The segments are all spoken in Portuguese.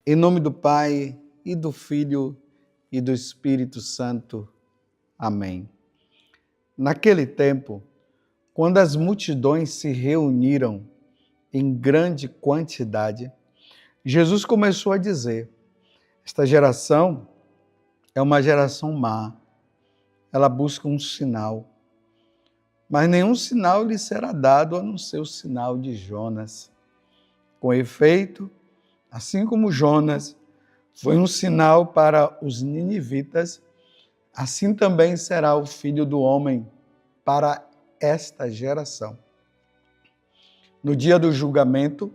Em nome do Pai, e do Filho, e do Espírito Santo. Amém. Naquele tempo, quando as multidões se reuniram em grande quantidade, Jesus começou a dizer: esta geração é uma geração má. Ela busca um sinal, mas nenhum sinal lhe será dado a não ser o sinal de Jonas. Com efeito, assim como Jonas foi um sinal para os ninivitas, assim também será o Filho do Homem para esta geração. No dia do julgamento,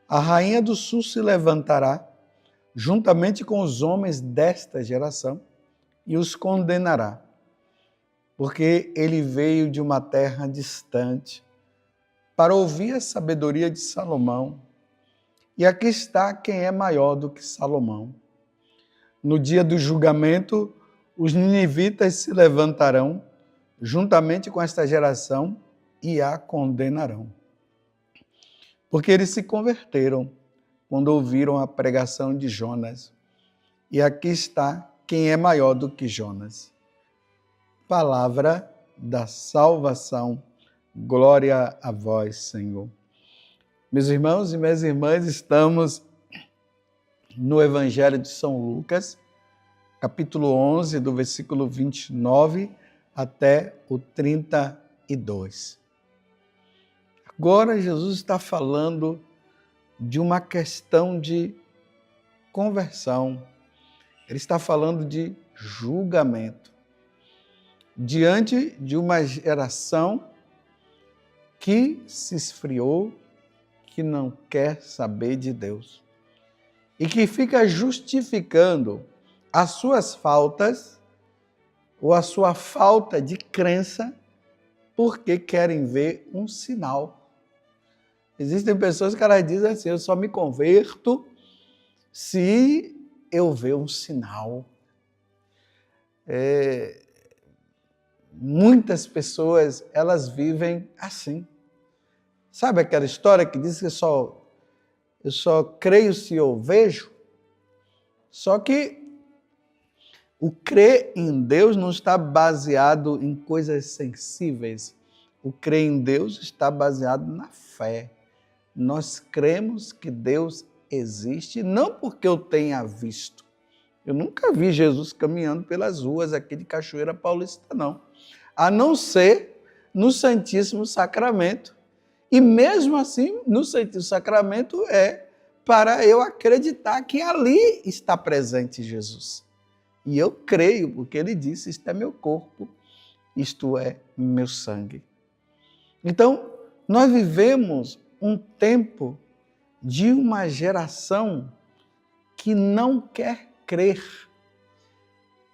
a rainha do sul se levantará, juntamente com os homens desta geração, e os condenará, porque ele veio de uma terra distante para ouvir a sabedoria de Salomão. E aqui está quem é maior do que Salomão. No dia do julgamento, os ninivitas se levantarão, juntamente com esta geração, e a condenarão. Porque eles se converteram quando ouviram a pregação de Jonas. E aqui está quem é maior do que Jonas. Palavra da salvação. Glória a vós, Senhor. Meus irmãos e minhas irmãs, estamos no Evangelho de São Lucas, capítulo 11, do versículo 29 até o 32. Agora Jesus está falando de uma questão de conversão. Ele está falando de julgamento. Diante de uma geração que se esfriou, que não quer saber de Deus e que fica justificando as suas faltas ou a sua falta de crença porque querem ver um sinal. Existem pessoas que elas dizem assim: eu só me converto se eu ver um sinal. Muitas pessoas, elas vivem assim. Sabe aquela história que diz que eu só creio se eu vejo? Só que o crer em Deus não está baseado em coisas sensíveis. O crer em Deus está baseado na fé. Nós cremos que Deus existe, não porque eu tenha visto. Eu nunca vi Jesus caminhando pelas ruas aqui de Cachoeira Paulista, não. A não ser no Santíssimo Sacramento. E mesmo assim, no Santíssimo Sacramento é para eu acreditar que ali está presente Jesus. E eu creio, porque ele disse: isto é meu corpo, isto é meu sangue. Então, nós vivemos um tempo de uma geração que não quer crer.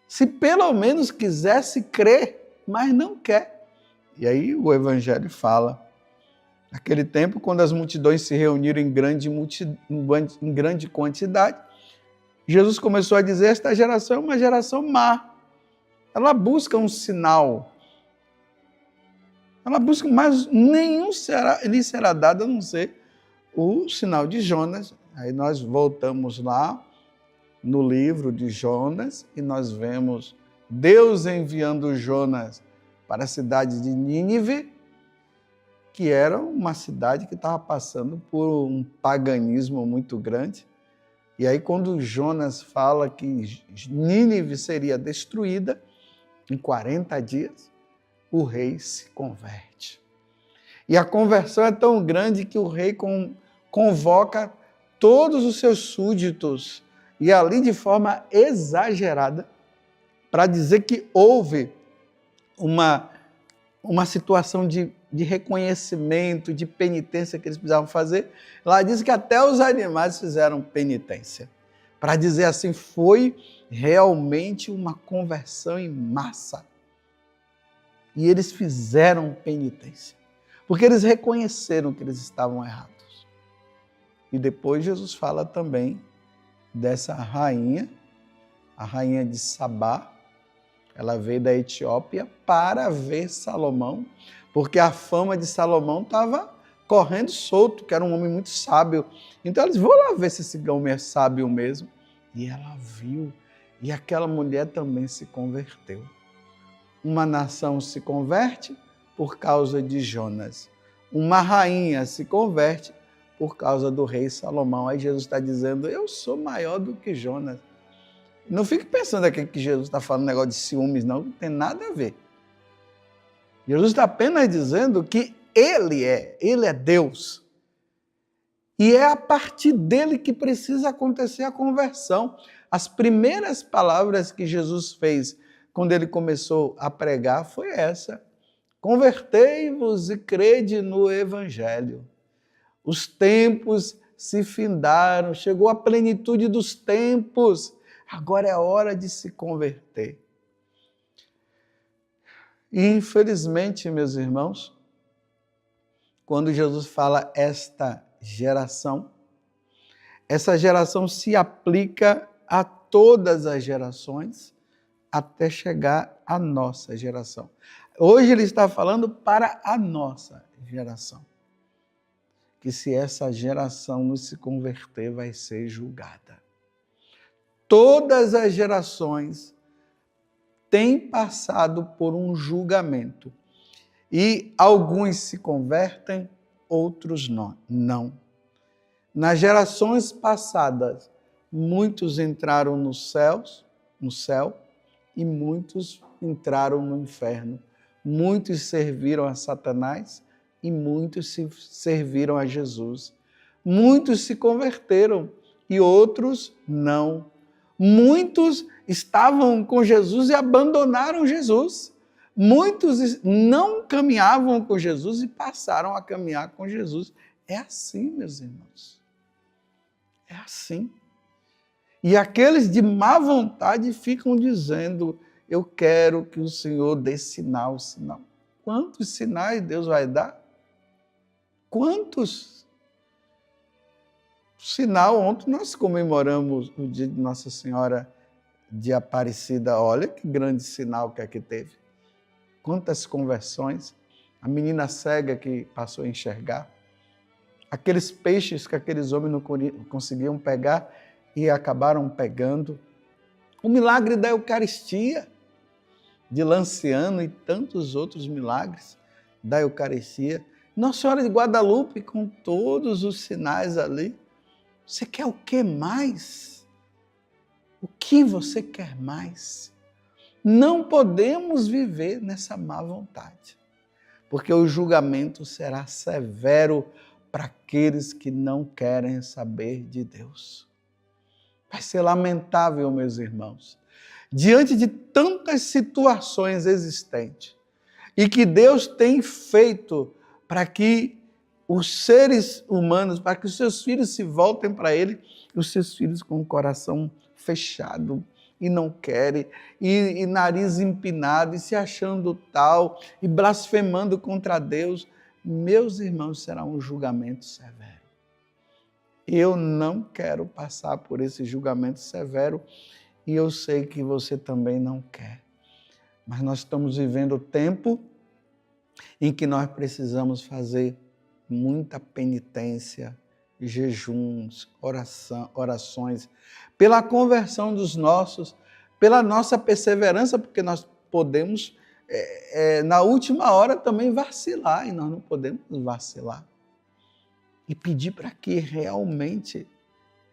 Se pelo menos quisesse crer, mas não quer. E aí o Evangelho fala: naquele tempo, quando as multidões se reuniram em grande quantidade, Jesus começou a dizer: esta geração é uma geração má. Ela busca um sinal. Ela busca, mas nenhum lhe será dado a não ser o sinal de Jonas. Aí nós voltamos lá no livro de Jonas e nós vemos Deus enviando Jonas para a cidade de Nínive, que era uma cidade que estava passando por um paganismo muito grande. E aí, quando Jonas fala que Nínive seria destruída em 40 dias, o rei se converte. E a conversão é tão grande que o rei convoca todos os seus súditos, e ali de forma exagerada, para dizer que houve uma situação de reconhecimento, de penitência que eles precisavam fazer. Lá diz que até os animais fizeram penitência. Para dizer assim, foi realmente uma conversão em massa. E eles fizeram penitência, porque eles reconheceram que eles estavam errados. E depois Jesus fala também dessa rainha, a rainha de Sabá, Ela veio da Etiópia para ver Salomão, porque a fama de Salomão estava correndo solto, que era um homem muito sábio. Então ela disse, vou lá ver se esse homem é sábio mesmo. E ela viu, e aquela mulher também se converteu. Uma nação se converte por causa de Jonas. Uma rainha se converte por causa do rei Salomão. Aí Jesus está dizendo, eu sou maior do que Jonas. Não fique pensando aqui que Jesus está falando negócio de ciúmes, não tem nada a ver. Jesus está apenas dizendo que Ele é Deus. E é a partir dele que precisa acontecer a conversão. As primeiras palavras que Jesus fez quando ele começou a pregar foi essa: convertei-vos e crede no Evangelho. Os tempos se findaram, chegou a plenitude dos tempos, agora é a hora de se converter. E infelizmente, meus irmãos, quando Jesus fala esta geração, essa geração se aplica a todas as gerações até chegar à nossa geração. Hoje ele está falando para a nossa geração, que se essa geração não se converter, vai ser julgada. Todas as gerações têm passado por um julgamento e alguns se convertem, outros não. Nas gerações passadas, muitos entraram no céu, e muitos entraram no inferno. Muitos serviram a Satanás e muitos se serviram a Jesus. Muitos se converteram e outros não. Muitos estavam com Jesus e abandonaram Jesus. Muitos não caminhavam com Jesus e passaram a caminhar com Jesus. É assim, meus irmãos. É assim. E aqueles de má vontade ficam dizendo, eu quero que o Senhor dê sinal. Quantos sinais Deus vai dar? Quantos? Sinal, ontem nós comemoramos o dia de Nossa Senhora de Aparecida. Olha que grande sinal que aqui teve. Quantas conversões. A menina cega que passou a enxergar. Aqueles peixes que aqueles homens não conseguiam pegar e acabaram pegando. O milagre da Eucaristia, de Lanciano e tantos outros milagres da Eucaristia. Nossa Senhora de Guadalupe, com todos os sinais ali. Você quer o que mais? O que você quer mais? Não podemos viver nessa má vontade, porque o julgamento será severo para aqueles que não querem saber de Deus. Vai ser lamentável, meus irmãos, diante de tantas situações existentes e que Deus tem feito para que os seres humanos, para que os seus filhos se voltem para Ele, os seus filhos com o coração fechado e não querem, e nariz empinado, e se achando tal, e blasfemando contra Deus. Meus irmãos, será um julgamento severo. Eu não quero passar por esse julgamento severo e eu sei que você também não quer. Mas nós estamos vivendo o tempo em que nós precisamos fazer muita penitência, jejuns, orações, pela conversão dos nossos, pela nossa perseverança, porque nós podemos, na última hora, também vacilar, e nós não podemos vacilar. E pedir para que realmente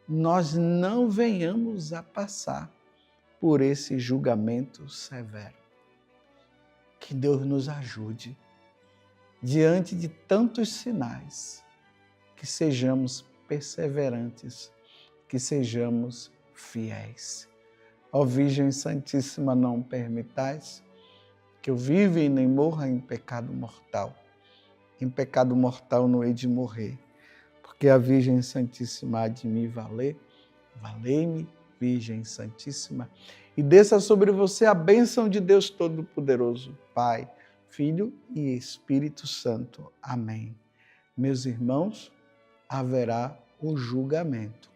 nós não venhamos a passar por esse julgamento severo. Que Deus nos ajude, diante de tantos sinais, que sejamos perseverantes, que sejamos fiéis. Ó Virgem Santíssima, não permitais que eu viva e nem morra em pecado mortal. Em pecado mortal não hei de morrer, porque a Virgem Santíssima há de me valer. Valei-me, Virgem Santíssima, e desça sobre você a bênção de Deus Todo-Poderoso, Pai, Filho e Espírito Santo. Amém. Meus irmãos, haverá o julgamento.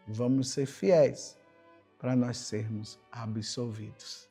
Vamos ser fiéis para nós sermos absolvidos.